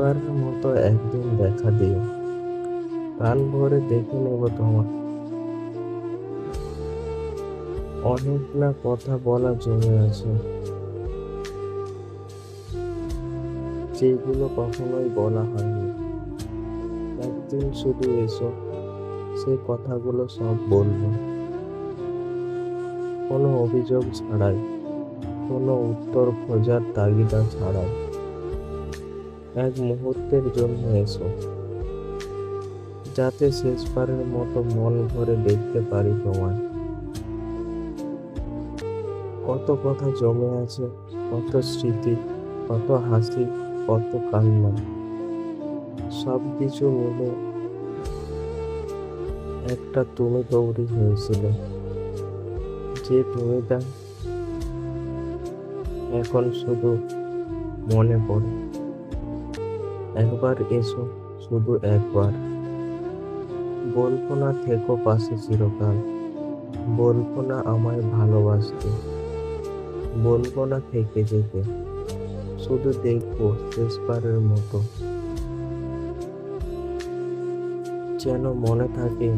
শেষবারের মতো একদিন দেখা দিও, প্রাণ ভরে দেখে নেব তোমার। অনেক না কথা বলা জমে আছে, যেগুলো কখনোই বলা হয়নি। একদিন শুধু এসো, সেই কথাগুলো সব বলবো, কোনো অভিযোগ ছাড়াই, কোনো উত্তর খোঁজার তাগিদা ছাড়াই। এক মুহূর্তের জন্য এসো, যাতে শেষবারের মতো মন ভরে দেখতে পারি তোমায়। কত কথা জমে আছে, কত স্মৃতি, কত হাসি, কত কান্না, সব কিছু মিলে একটা তুমি তৈরি হয়েছিল। যে তুমিটা এখন শুধু মনে পড়ে। একবার এসো, শুধু একবার। বলবো না থেকো পাশে চিরকাল, বলবো না আমায় ভালোবাসতে, বলবো না থেকে যেতে, শুধু দেখবো শেষবারের মতো, যেন মনে থাকে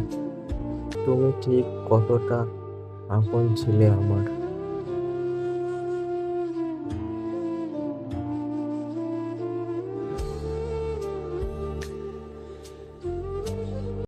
তুমি ঠিক কতটা আপন ছিলে আমার।